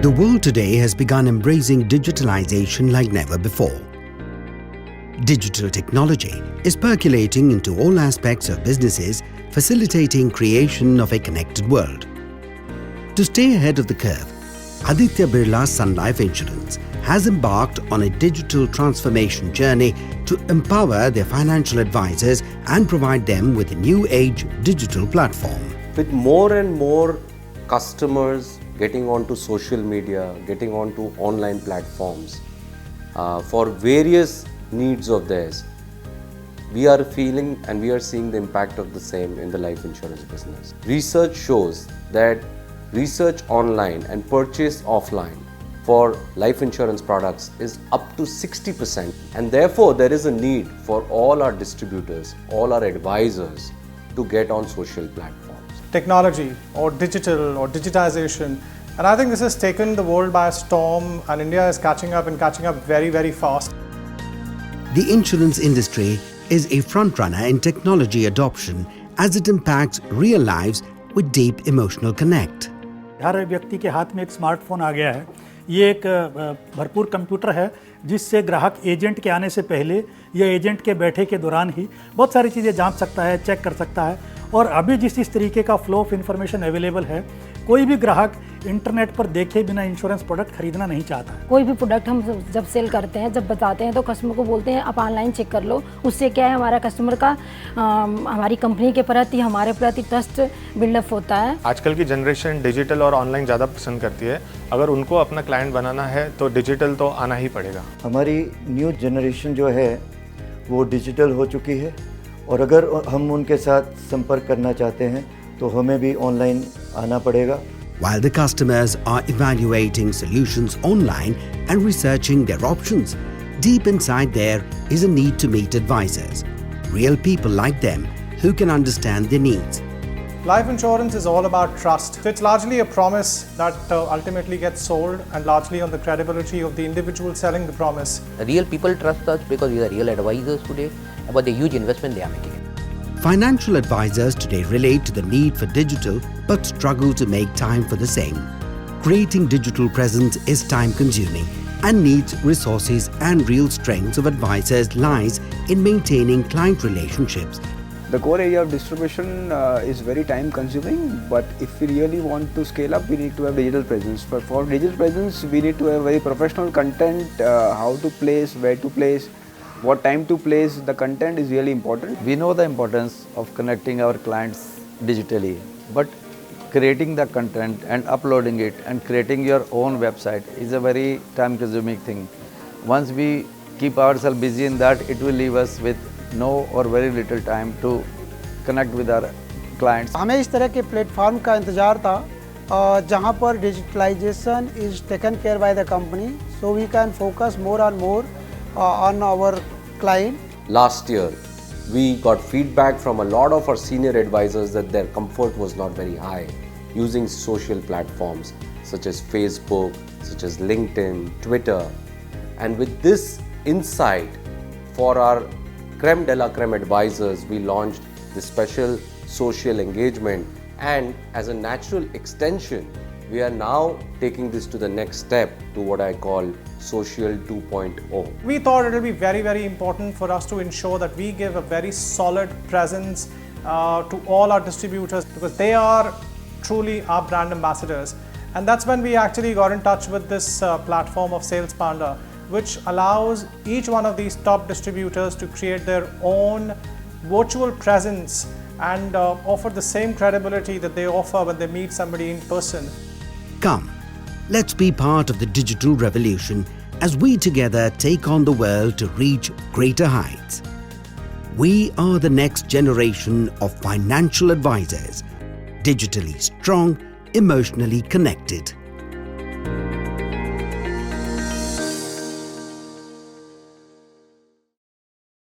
The world today has begun embracing digitalization like never before. Digital technology is percolating into all aspects of businesses, facilitating creation of a connected world. To stay ahead of the curve, Aditya Birla Sun Life Insurance has embarked on a digital transformation journey to empower their financial advisors and provide them with a new age digital platform. With more and more customers getting onto social media, getting onto online platforms for various needs of theirs, we are feeling and we are seeing the impact of the same in the life insurance business. Research shows that research online and purchase offline for life insurance products is up to 60%, and therefore there is a need for all our distributors, all our advisors to get on social platforms. Technology or digital or digitization, and I think this has taken the world by storm, and India is catching up and catching up very, very fast. The insurance industry is a frontrunner in technology adoption as it impacts real lives with deep emotional connect. हर व्यक्ति के हाथ में एक smartphone आ गया है। ये एक भरपूर कंप्यूटर है जिससे ग्राहक एजेंट के आने से पहले या एजेंट के बैठे के दौरान ही बहुत सारी चीज़ें जांच सकता है, चेक कर सकता है। और अभी जिस तरीके का फ्लो ऑफ इंफॉर्मेशन अवेलेबल है, कोई भी ग्राहक इंटरनेट पर देखे बिना इंश्योरेंस प्रोडक्ट खरीदना नहीं चाहता। कोई भी प्रोडक्ट हम जब सेल करते हैं, जब बताते हैं तो कस्टमर को बोलते हैं आप ऑनलाइन चेक कर लो। उससे क्या है, हमारा कस्टमर का हमारी कंपनी के प्रति, हमारे प्रति ट्रस्ट बिल्डअप होता है। आजकल की जनरेशन डिजिटल और ऑनलाइन ज़्यादा पसंद करती है। अगर उनको अपना क्लाइंट बनाना है तो डिजिटल तो आना ही पड़ेगा। हमारी न्यू जनरेशन जो है वो डिजिटल हो चुकी है, और अगर हम उनके साथ संपर्क करना चाहते हैं तो हमें भी ऑनलाइन आना पड़ेगा। While the customers are evaluating solutions online and researching their options, deep inside there is a need to meet advisors, real people like them who can understand their needs. Life insurance is all about trust. So it's largely a promise that ultimately gets sold, and largely on the credibility of the individual selling the promise. Real people trust us because we are real advisors today about the huge investment they are making. Financial advisors today relate to the need for digital but struggle to make time for the same. Creating digital presence is time consuming and needs resources, and real strengths of advisors lies in maintaining client relationships. The core area of distribution is very time consuming, but if we really want to scale up, we need to have digital presence. But for digital presence, we need to have very professional content, how to place, where to place, what time to place. The content is really important. We know the importance of connecting our clients digitally, but creating the content and uploading it and creating your own website is a very time consuming thing. Once we keep ourselves busy in that, it will leave us with no or very little time to connect with our clients. हमें इस तरह के platform का इंतजार था जहां पर digitalization is taken care by the company, so we can focus more and more on our client. Last year, we got feedback from a lot of our senior advisors that their comfort was not very high using social platforms such as Facebook, such as LinkedIn, Twitter. And with this insight for our creme de la creme advisors, we launched this special social engagement, and as a natural extension, we are now taking this to the next step to what I call Social 2.0. We thought it will be very, very important for us to ensure that we give a very solid presence to all our distributors, because they are truly our brand ambassadors. And that's when we actually got in touch with this platform of Sales Panda, which allows each one of these top distributors to create their own virtual presence and offer the same credibility that they offer when they meet somebody in person. Come, let's be part of the digital revolution as we together take on the world to reach greater heights. We are the next generation of financial advisors, digitally strong, emotionally connected.